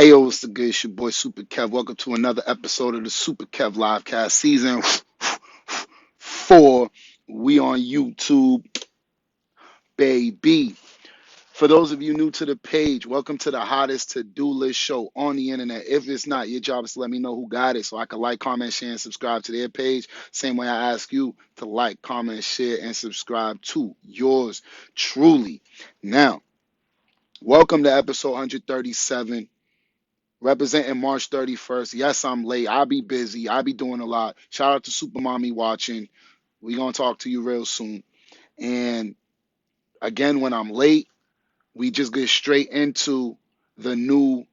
Ayo, what's the good? It's your boy SUPERKev. Welcome to another episode of the SUPERKev Livecast Season 4. We on YouTube, baby. For those of you new to the page, welcome to the hottest to-do list show on the internet. If it's not, your job is to let me know who got it so I can like, comment, share, and subscribe to their page. Same way I ask you to like, comment, share, and subscribe to yours truly. Now, welcome to episode 137. Representing March 31st. Yes, I'm late. I'll be busy. I'll be doing a lot. Shout out to Super Mommy watching. We're going to talk to you real soon. And again, when I'm late, we just get straight into the new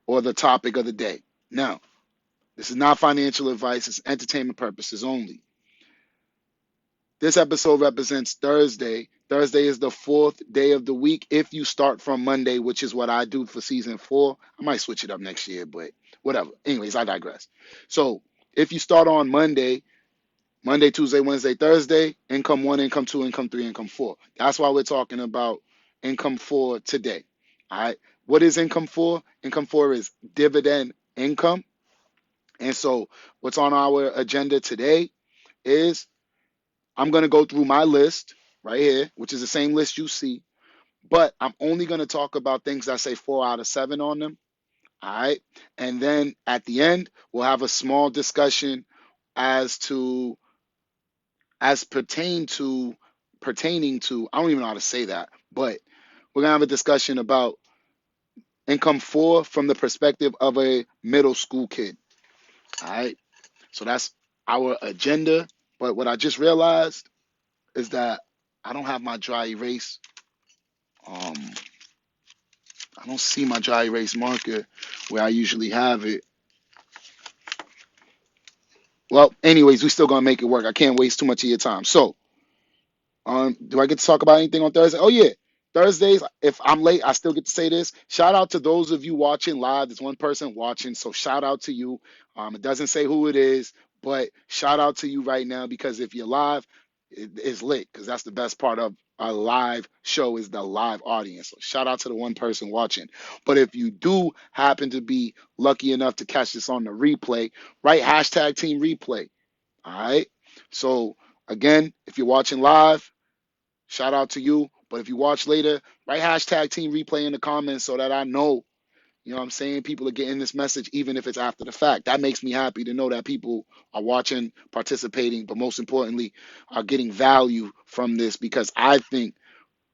or the topic of the day. Now, this is not financial advice. It's entertainment purposes only. This episode represents Thursday. Thursday is the fourth day of the week if you start from Monday, which is what I do for season 4. I might switch it up next year, but whatever. Anyways, I digress. So if you start on Monday, Tuesday, Wednesday, Thursday, income 1, income 2, income 3, income 4. That's why we're talking about income 4 today. All right. What is income 4? Income 4 is dividend income. And so what's on our agenda today is I'm going to go through my list right here, which is the same list you see, but I'm only going to talk about things that say 4 out of 7 on them. All right. And then at the end, we'll have a small discussion as pertaining to, I don't even know how to say that, but we're going to have a discussion about income 4 from the perspective of a middle school kid. All right. So that's our agenda. But what I just realized is that I don't have my dry erase. I don't see my dry erase marker where I usually have it. Well, anyways, we still gonna make it work. I can't waste too much of your time. So, do I get to talk about anything on Thursday? Oh yeah, Thursdays. If I'm late, I still get to say this. Shout out to those of you watching live. There's one person watching, so shout out to you. It doesn't say who it is, but shout out to you right now because if you're live, it's lit because that's the best part of a live show is the live audience. So shout out to the one person watching. But if you do happen to be lucky enough to catch this on the replay, write hashtag team replay. All right. So again, if you're watching live, shout out to you. But if you watch later, write hashtag team replay in the comments so that I know, you know what I'm saying, people are getting this message even if it's after the fact. That makes me happy to know that people are watching, participating, but most importantly, are getting value from this because I think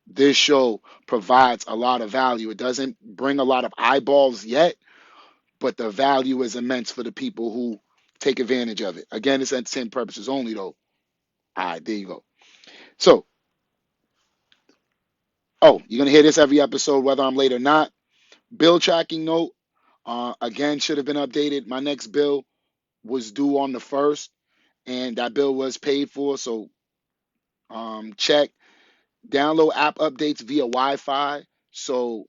this show provides a lot of value. It doesn't bring a lot of eyeballs yet, but the value is immense for the people who take advantage of it. Again, it's entertainment purposes only, though. All right, there you go. So, you're going to hear this every episode, whether I'm late or not. Bill tracking note, again, should have been updated. My next bill was due on the 1st, and that bill was paid for. So, check. Download app updates via Wi-Fi. So,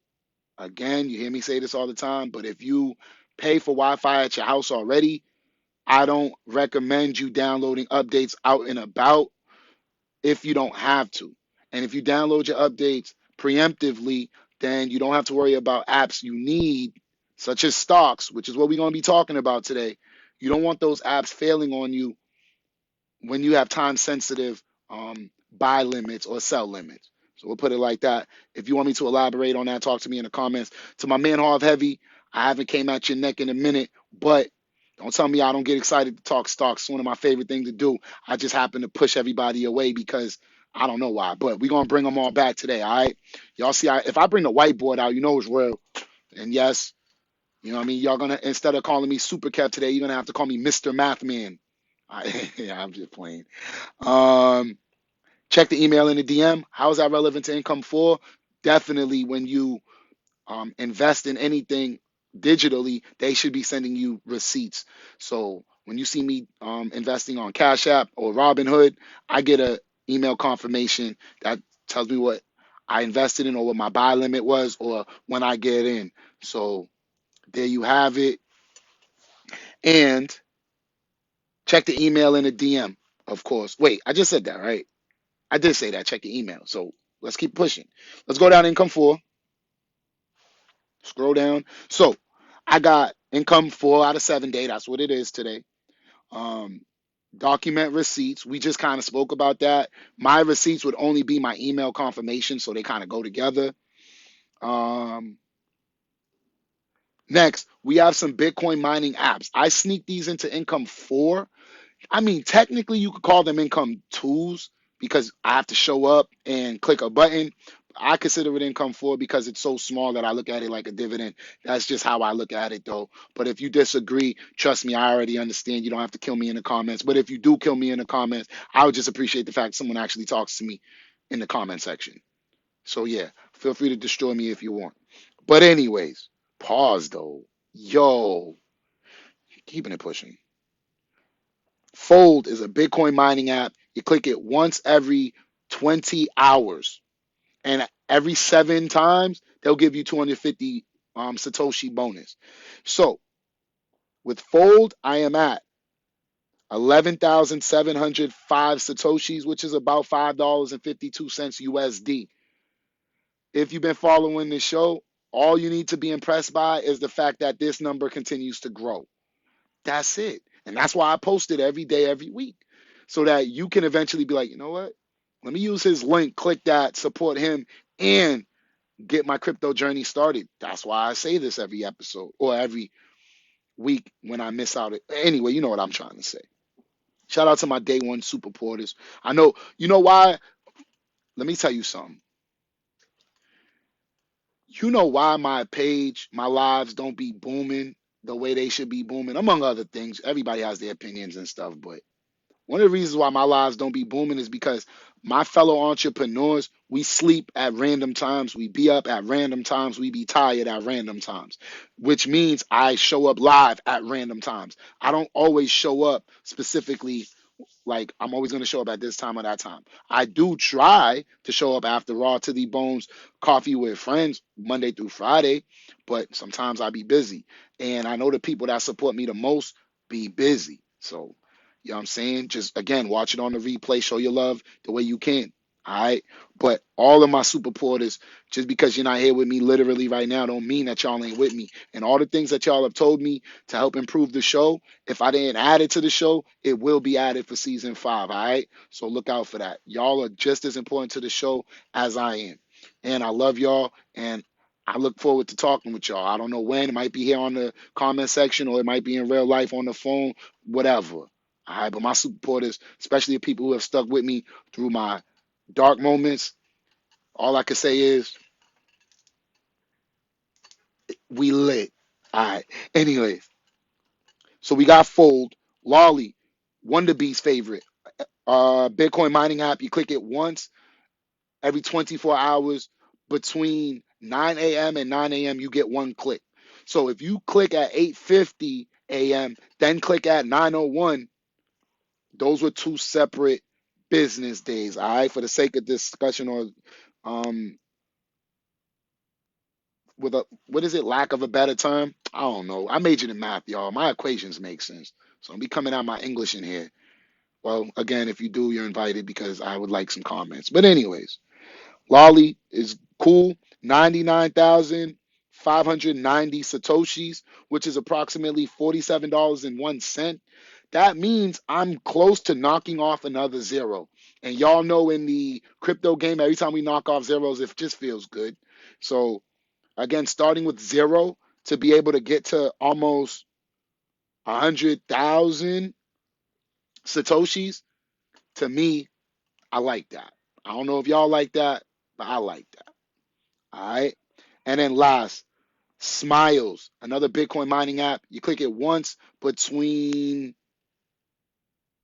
again, you hear me say this all the time, but if you pay for Wi-Fi at your house already, I don't recommend you downloading updates out and about if you don't have to. And if you download your updates preemptively, then you don't have to worry about apps you need, such as stocks, which is what we're going to be talking about today. You don't want those apps failing on you when you have time sensitive buy limits or sell limits. So we'll put it like that. If you want me to elaborate on that, talk to me in the comments. To my man Harv Heavy, I haven't came at your neck in a minute, but don't tell me I don't get excited to talk stocks. It's one of my favorite things to do. I just happen to push everybody away because I don't know why, but we're going to bring them all back today, all right? Y'all see, if I bring the whiteboard out, you know it's real. And yes, you know what I mean? Y'all going to, instead of calling me SUPERKev today, you're going to have to call me Mr. Mathman. Yeah, I'm just playing. Check the email in the DM. How is that relevant to income 4? Definitely when you invest in anything digitally, they should be sending you receipts. So when you see me investing on Cash App or Robinhood, I get a email confirmation that tells me what I invested in or what my buy limit was or when I get in. So there you have it. And check the email in the DM, of course. Wait, I just said that, right? I did say that. Check the email. So let's keep pushing. Let's go down to income 4. Scroll down. So I got income 4 out of 7 day. That's what it is today. Um, document receipts. We just kind of spoke about that. My receipts would only be my email confirmation, so they kind of go together. Um, next, we have some Bitcoin mining apps. I sneak these into income 4. I mean, technically, you could call them income tools because I have to show up and click a button. I consider it income 4 because it's so small that I look at it like a dividend. That's just how I look at it, though. But if you disagree, trust me, I already understand. You don't have to kill me in the comments. But if you do kill me in the comments, I would just appreciate the fact someone actually talks to me in the comment section. So, yeah, feel free to destroy me if you want. But, anyways, pause, though. Yo, keeping it pushing. Fold is a Bitcoin mining app. You click it once every 20 hours. And every 7 times, they'll give you 250 Satoshi bonus. So with Fold, I am at 11,705 Satoshis, which is about $5.52 USD. If you've been following this show, all you need to be impressed by is the fact that this number continues to grow. That's it. And that's why I post it every day, every week, so that you can eventually be like, you know what? Let me use his link, click that, support him, and get my crypto journey started. That's why I say this every episode or every week when I miss out. Anyway, you know what I'm trying to say. Shout out to my day one super porters. I know, you know why? Let me tell you something. You know why my page, my lives don't be booming the way they should be booming, among other things. Everybody has their opinions and stuff, but one of the reasons why my lives don't be booming is because my fellow entrepreneurs, we sleep at random times, we be up at random times, we be tired at random times, which means I show up live at random times. I don't always show up specifically like I'm always going to show up at this time or that time. I do try to show up after Raw to the Bones Coffee with Friends Monday through Friday, but sometimes I be busy. And I know the people that support me the most be busy. So, you know what I'm saying? Just again, watch it on the replay, show your love the way you can. All right. But all of my super porters, just because you're not here with me literally right now, don't mean that y'all ain't with me. And all the things that y'all have told me to help improve the show, if I didn't add it to the show, it will be added for season 5. All right. So look out for that. Y'all are just as important to the show as I am. And I love y'all. And I look forward to talking with y'all. I don't know when. It might be here on the comment section or it might be in real life on the phone, whatever. All right. But my super supporters, especially the people who have stuck with me through my dark moments, all I can say is we lit. All right. Anyways, so we got Fold, Lolly, Wonder Beast favorite. Bitcoin mining app. You click it once every 24 hours between 9 a.m. and 9 a.m. You get one click. So if you click at 8:50 a.m., then click at 9:01, those were two separate business days. All right, for the sake of discussion or um with a what is it, lack of a better term? I don't know. I majored in math, y'all. My equations make sense. So I'll be coming out my English in here. Well, again, if you do, you're invited because I would like some comments. But anyways, Lolly is cool. 99,590 Satoshis, which is approximately $47.01. That means I'm close to knocking off another zero. And y'all know in the crypto game, every time we knock off zeros, it just feels good. So again, starting with zero to be able to get to almost 100,000 Satoshis, to me, I like that. I don't know if y'all like that, but I like that. All right. And then last, Smiles, another Bitcoin mining app. You click it once between,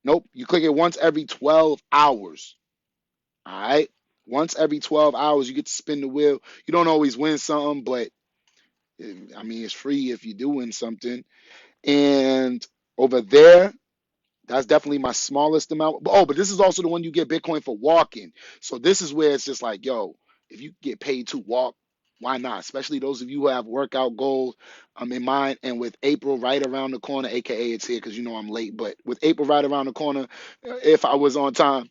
nope, you click it once every 12 hours. All right. Once every 12 hours, you get to spin the wheel. You don't always win something, but I mean, it's free if you do win something. And over there, that's definitely my smallest amount. Oh, but this is also the one you get Bitcoin for walking. So this is where it's just like, yo, if you get paid to walk, why not? Especially those of you who have workout goals in mind. And with April right around the corner, aka it's here because you know I'm late. But with April right around the corner, if I was on time,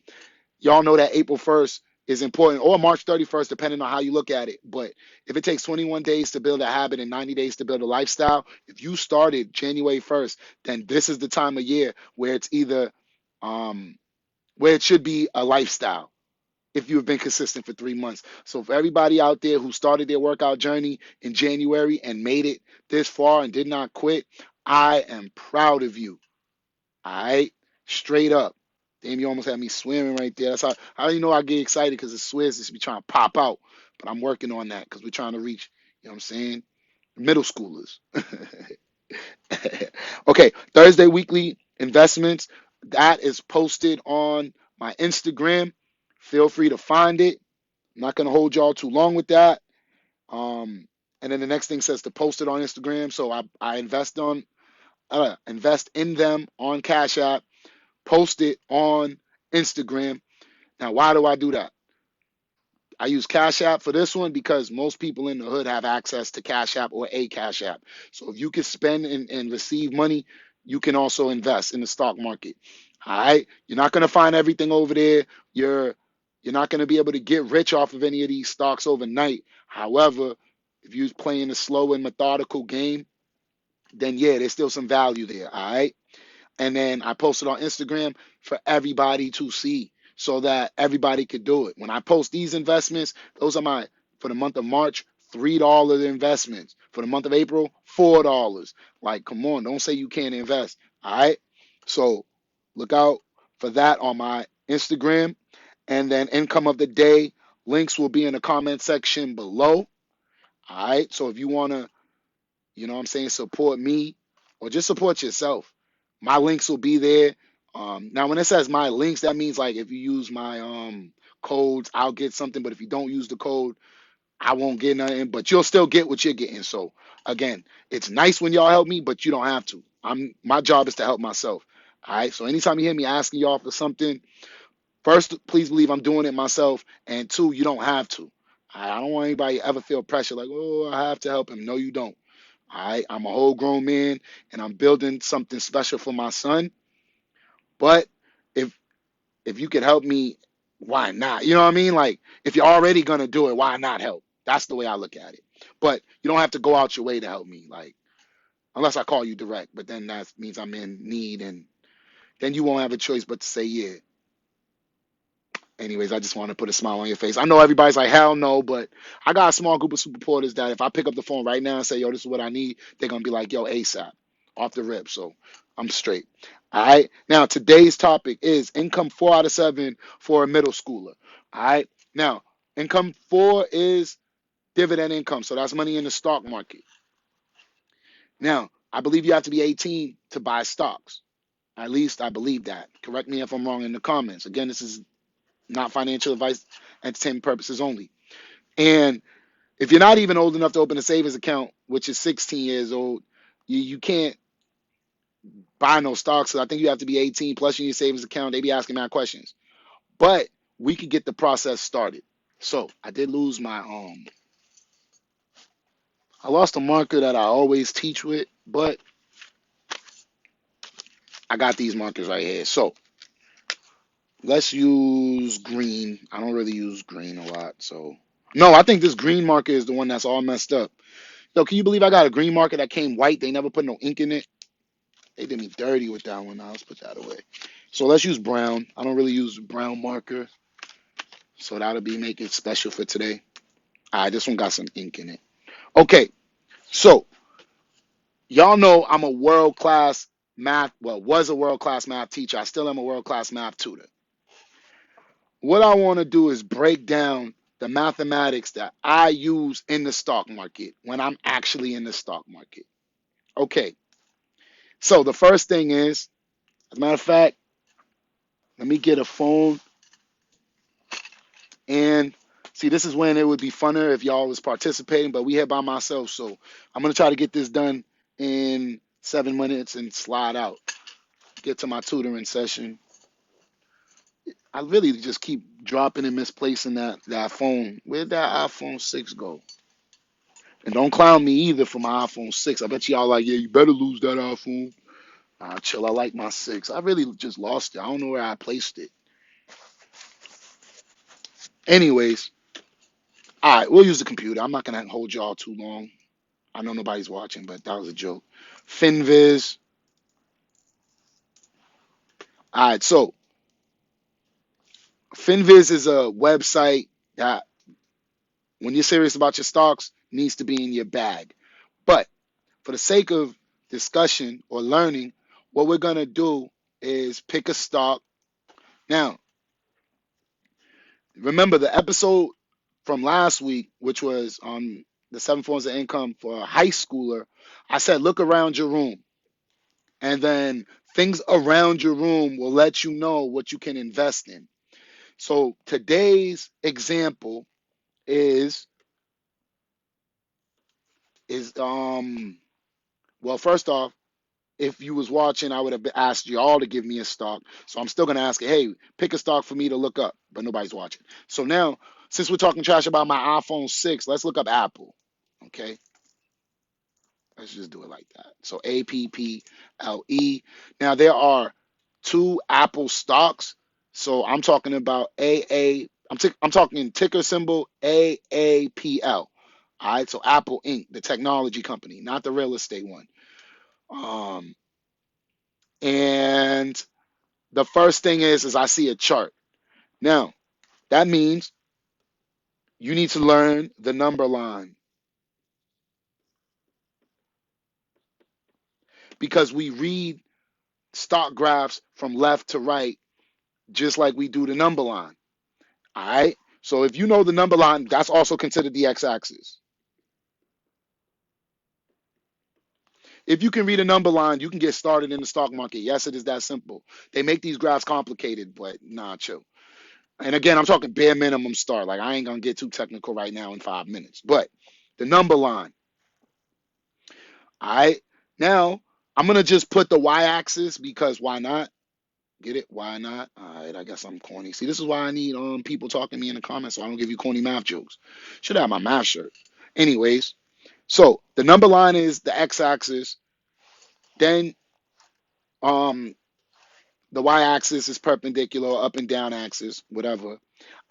y'all know that April 1st is important, or March 31st, depending on how you look at it. But if it takes 21 days to build a habit and 90 days to build a lifestyle, if you started January 1st, then this is the time of year where it's either where it should be a lifestyle if you've been consistent for 3 months. So for everybody out there who started their workout journey in January and made it this far and did not quit, I am proud of you. All right, straight up. Damn, you almost had me swearing right there. That's how you know I get excited, because the swears just be trying to pop out. But I'm working on that because we're trying to reach, you know what I'm saying, middle schoolers. Okay, Thursday weekly investments. That is posted on my Instagram. Feel free to find it. I'm not gonna hold y'all too long with that. And then the next thing says to post it on Instagram. So I invest in them on Cash App, post it on Instagram. Now, why do I do that? I use Cash App for this one because most people in the hood have access to Cash App or a Cash App. So if you can spend and receive money, you can also invest in the stock market. All right. You're not going to find everything over there. You're not going to be able to get rich off of any of these stocks overnight. However, if you're playing a slow and methodical game, then yeah, there's still some value there. All right. And then I posted on Instagram for everybody to see so that everybody could do it. When I post these investments, those are my, for the month of March, $3 investments. For the month of April, $4. Like, come on, don't say you can't invest. All right. So look out for that on my Instagram. And then income of the day links will be in the comment section below. All right. So if you want to, you know what I'm saying, support me or just support yourself, my links will be there. Now, when it says my links, that means like if you use my codes, I'll get something. But if you don't use the code, I won't get nothing. But you'll still get what you're getting. So again, it's nice when y'all help me, but you don't have to. My job is to help myself. All right. So anytime you hear me asking y'all for something, first, please believe I'm doing it myself. And two, you don't have to. I don't want anybody to ever feel pressure like, oh, I have to help him. No, you don't. All right. I'm a whole grown man and I'm building something special for my son. But if if you could help me, why not? You know what I mean? Like, if you're already gonna do it, why not help? That's the way I look at it. But you don't have to go out your way to help me, like, unless I call you direct. But then that means I'm in need, and then you won't have a choice but to say yeah. Anyways, I just want to put a smile on your face. I know everybody's like, hell no, but I got a small group of supporters that if I pick up the phone right now and say, yo, this is what I need, they're going to be like, yo, ASAP, off the rip. So I'm straight. All right. Now, today's topic is income 4 out of 7 for a middle schooler. All right. Now, income 4 is dividend income. So that's money in the stock market. Now, I believe you have to be 18 to buy stocks. At least I believe that. Correct me if I'm wrong in the comments. Again, this is not financial advice, entertainment purposes only. And if you're not even old enough to open a savings account, which is 16 years old, you can't buy no stocks. So I think you have to be 18 plus you need a savings account. They be asking me questions. But we could get the process started. So I did lose my I lost a marker that I always teach with, but I got these markers right here. So let's use green. I don't really use green a lot. So no, I think this green marker is the one that's all messed up. Yo, can you believe I got a green marker that came white? They never put no ink in it. They did me dirty with that one. Now let's put that away. So let's use brown. I don't really use brown marker. So that'll be make it special for today. All right, this one got some ink in it. Okay, so y'all know I'm a world-class math, well, was a world-class math teacher. I still am a world-class math tutor. What I want to do is break down the mathematics that I use in the stock market when I'm actually in the stock market. Okay, so the first thing is, as a matter of fact, let me get a phone and see, this is when it would be funner if y'all was participating, but we here by myself, so I'm going to try to get this done in 7 minutes and slide out. Get to my tutoring session. I really just keep dropping and misplacing that phone. Where'd that iPhone 6 go? And don't clown me either for my iPhone 6. I bet y'all like, yeah, you better lose that iPhone. Chill, I like my 6. I really just lost it. I don't know where I placed it. Anyways, all right, we'll use the computer. I'm not gonna hold y'all too long. I know nobody's watching, but that was a joke. Finviz. All right, so Finviz is a website that, when you're serious about your stocks, needs to be in your bag. But for the sake of discussion or learning, what we're gonna do is pick a stock. Now, remember the episode from last week, which was on the 7 forms of income for a high schooler. I said, look around your room, and then things around your room will let you know what you can invest in. So today's example is well, first off, if you was watching, I would have asked you all to give me a stock. So I'm still gonna ask it, hey, pick a stock for me to look up, but nobody's watching. So now, since we're talking trash about my iPhone 6, let's look up Apple. Okay, let's just do it like that. So APPLE. Now there are two Apple stocks. So I'm talking about I'm talking ticker symbol AAPL. All right, so Apple Inc., the technology company, not the real estate one. Um, and the first thing is I see a chart. Now, that means you need to learn the number line, because we read stock graphs from left to right just like we do the number line. All right. So if you know the number line, that's also considered the x-axis. If you can read a number line, you can get started in the stock market. Yes, it is that simple. They make these graphs complicated, but nah, chill. And again, I'm talking bare minimum start. Like, I ain't gonna get too technical right now in 5 minutes. But the number line. All right. Now I'm gonna just put the y-axis because why not? Get it? Why not? All right. I guess I'm corny. See, this is why I need people talking to me in the comments so I don't give you corny math jokes. Should have my math shirt. Anyways, so the number line is the x-axis. Then um the y-axis is perpendicular, up and down axis, whatever. All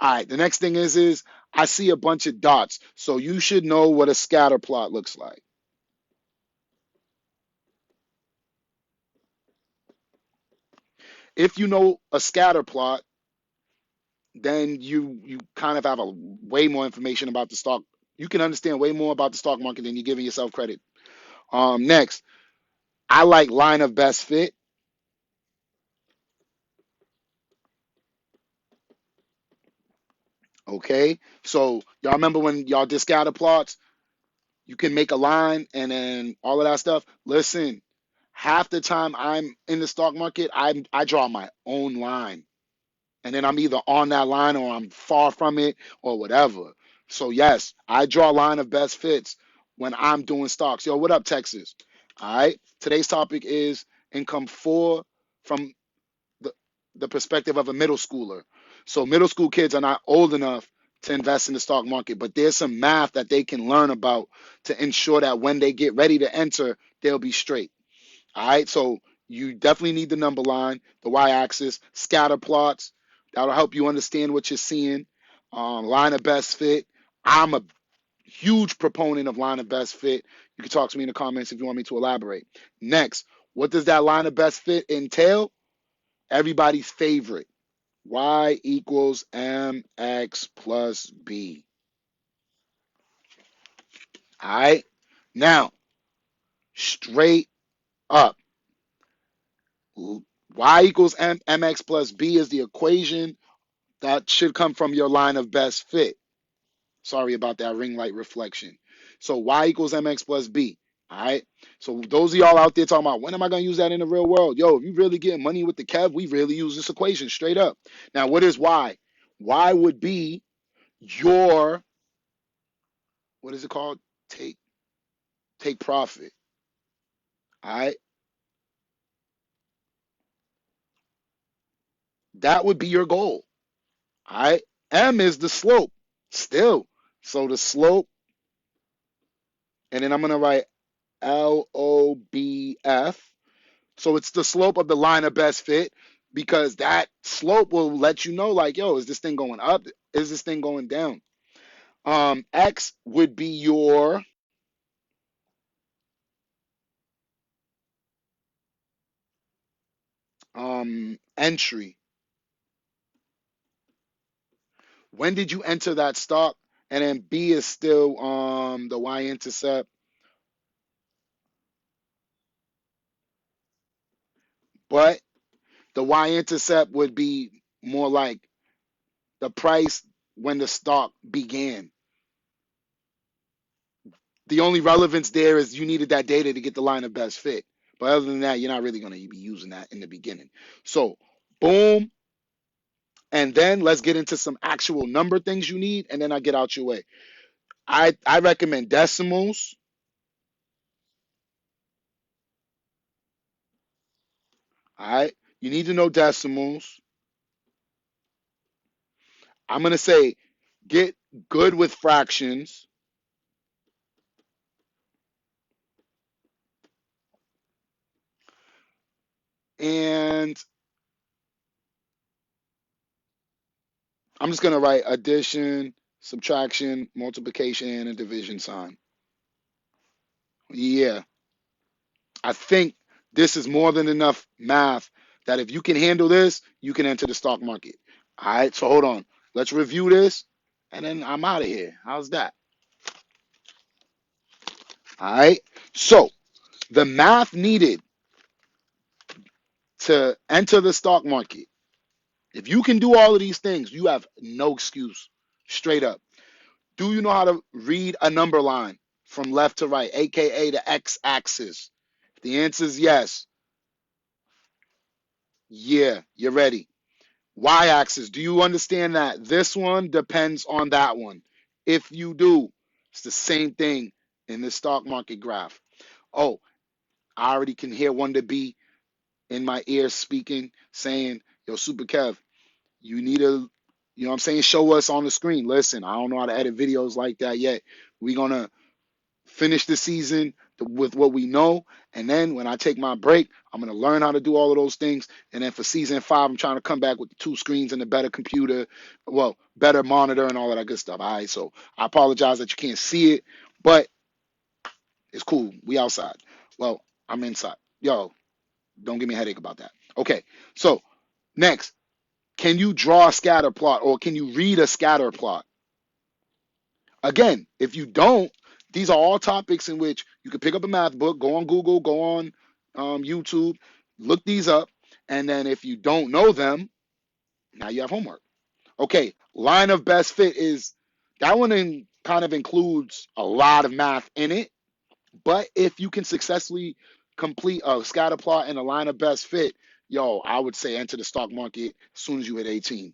right. The next thing is I see a bunch of dots, so you should know what a scatter plot looks like. If you know a scatter plot, then you kind of have a way more information about the stock. You can understand way more about the stock market than you're giving yourself credit. Next, I like line of best fit. Okay, so y'all remember when y'all did scatter plots? You can make a line and then all of that stuff. Listen, half the time I'm in the stock market, I draw my own line, and then I'm either on that line or I'm far from it or whatever. So yes, I draw a line of best fits when I'm doing stocks. Yo, what up, Texas? All right. Today's topic is income four from the the perspective of a middle schooler. So middle school kids are not old enough to invest in the stock market, but there's some math that they can learn about to ensure that when they get ready to enter, they'll be straight. All right, so you definitely need the number line, the y-axis, scatter plots. That'll help you understand what you're seeing. Line of best fit. I'm a huge proponent of line of best fit. You can talk to me in the comments if you want me to elaborate. Next, what does that line of best fit entail? Everybody's favorite. Y equals mx plus b. All right, now straight up. Y equals mx plus b is the equation that should come from your line of best fit. Sorry about that ring light reflection. So y equals mx plus b. All right. So those of y'all out there talking about when am I going to use that in the real world? Yo, if you really get money with the Kev, we really use this equation straight up. Now, what is y? Y would be your, what is it called? Take take profit. All right. That would be your goal. All right. M is the slope still. So the slope, and then I'm going to write LOBF. So it's the slope of the line of best fit. because that slope will let you know, like, yo, is this thing going up? Is this thing going down? X would be your entry. When did you enter that stock? And then B is still the y-intercept, but the y-intercept would be more like the price when the stock began. The only relevance there is you needed that data to get the line of best fit. But other than that, you're not really going to be using that in the beginning. So, boom. And then let's get into some actual number things you need, and then I get out your way. I recommend decimals. All right. You need to know decimals. I'm going to say get good with fractions. And I'm just going to write addition, subtraction, multiplication, and a division sign. Yeah. I think this is more than enough math that if you can handle this, you can enter the stock market. All right. So hold on. Let's review this, and then I'm out of here. How's that? All right. So the math needed to enter the stock market, if you can do all of these things, you have no excuse. Straight up. Do you know how to read a number line from left to right, aka the x-axis? If the answer is yes, yeah, you're ready. Y-axis, do you understand that this one depends on that one? If you do, it's the same thing in the stock market graph. Oh, I already can hear Wonder B in my ear speaking, saying, yo, Super Kev, you need to, you know what I'm saying, show us on the screen. Listen, I don't know how to edit videos like that yet. We're going to finish the season with what we know. And then when I take my break, I'm going to learn how to do all of those things. And then for season 5, I'm trying to come back with the 2 screens and a better computer, well, better monitor and all of that good stuff. All right. So I apologize that you can't see it, but it's cool. We outside. Well, I'm inside. Yo, don't give me a headache about that. Okay. So next, can you draw a scatter plot or can you read a scatter plot? Again, if you don't, these are all topics in which you can pick up a math book, go on Google, go on YouTube, look these up, and then if you don't know them, now you have homework. Okay, line of best fit is that one kind of includes a lot of math in it, but if you can successfully complete a scatter plot and a line of best fit, yo, I would say enter the stock market as soon as you hit 18.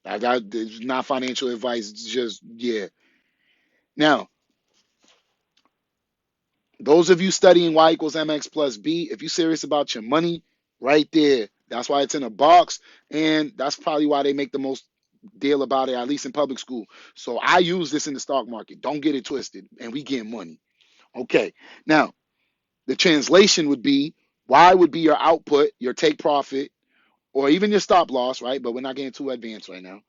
That is not financial advice, it's just, yeah. Now, those of you studying y equals mx plus b, if you're serious about your money, right there. That's why it's in a box, and that's probably why they make the most deal about it, at least in public school. So I use this in the stock market. Don't get it twisted, and we get money. Okay. Now, the translation would be y would be your output, your take profit, or even your stop loss, right? But we're not getting too advanced right now.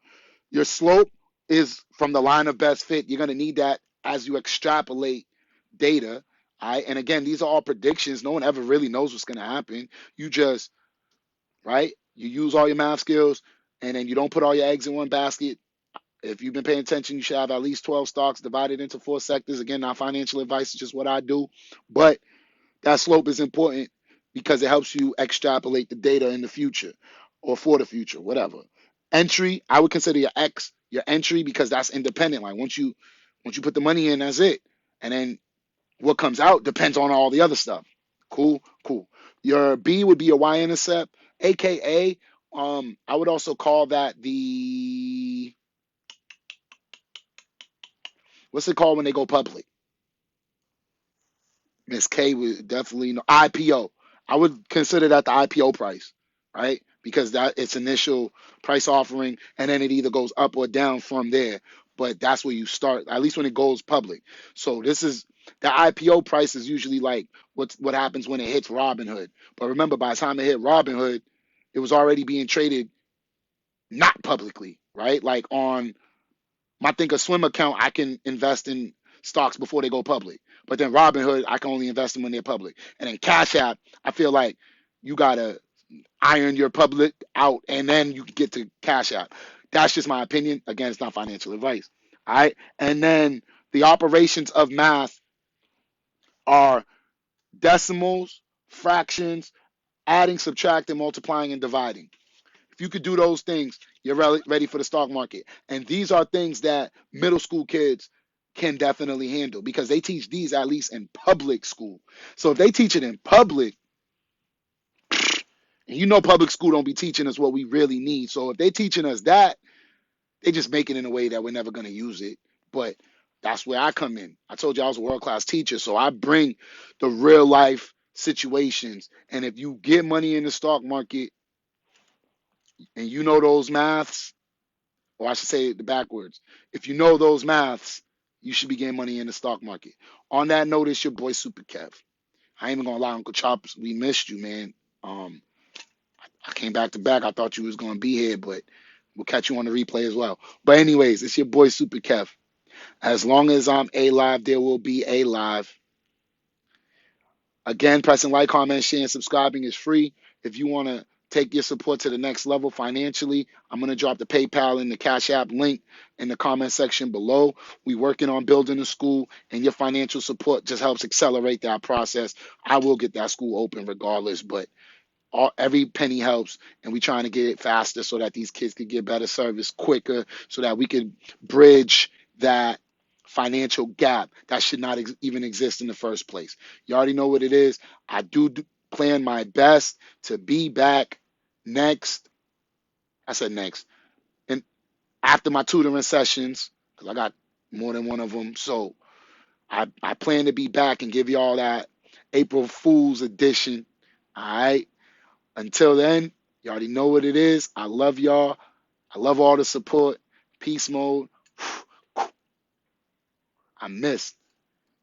Your slope is from the line of best fit. You're going to need that as you extrapolate data. All right. And again, these are all predictions. No one ever really knows what's going to happen. You just, right? You use all your math skills and then you don't put all your eggs in one basket. If you've been paying attention, you should have at least 12 stocks divided into 4 sectors. Again, not financial advice, it's just what I do. But that slope is important because it helps you extrapolate the data in the future or for the future, whatever. Entry, I would consider your X your entry because that's independent. Like once you put the money in, that's it. And then what comes out depends on all the other stuff. Cool, cool. Your B would be your y-intercept, aka I would also call that the what's it called when they go public? Miss K would definitely know IPO. I would consider that the IPO price, right? Because that it's initial price offering, and then it either goes up or down from there. But that's where you start, at least when it goes public. So this is the IPO price is usually like what happens when it hits Robinhood. But remember, by the time it hit Robinhood, it was already being traded not publicly, right? Like on my Thinkorswim account, I can invest in stocks before they go public. But then Robinhood, I can only invest in when they're public. And then Cash App, I feel like you gotta iron your public out and then you get to Cash App. That's just my opinion. Again, it's not financial advice. All right. And then the operations of math are decimals, fractions, adding, subtracting, multiplying, and dividing. If you could do those things, you're ready for the stock market. And these are things that middle school kids can definitely handle because they teach these at least in public school. So if they teach it in public, and you know public school don't be teaching us what we really need. So if they teaching us that, they just make it in a way that we're never going to use it. But that's where I come in. I told you I was a world-class teacher, so I bring the real life situations. And if you get money in the stock market and you know those maths, or I should say it backwards. If you know those maths, you should be getting money in the stock market. On that note, it's your boy Super Kev. I ain't even gonna lie, Uncle Chops, we missed you, man. I came back to back. I thought you was gonna be here, but we'll catch you on the replay as well. But anyways, it's your boy Super Kev. As long as I'm alive, there will be a live. Again, pressing like, comment, share, and subscribing is free. If you want to take your support to the next level financially, I'm going to drop the PayPal and the Cash App link in the comment section below. We're working on building a school, and your financial support just helps accelerate that process. I will get that school open regardless, but every penny helps, and we're trying to get it faster so that these kids could get better service quicker so that we could bridge that financial gap that should not even exist in the first place. You already know what it is. I do plan my best to be back next. I said next. And after my tutoring sessions, because I got more than one of them. So I plan to be back and give y'all that April Fool's edition. All right. Until then, you already know what it is. I love y'all. I love all the support. Peace mode. I missed.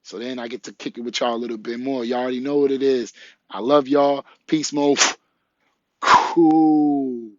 So then I get to kick it with y'all a little bit more. Y'all already know what it is. I love y'all. Peace mode. Cool.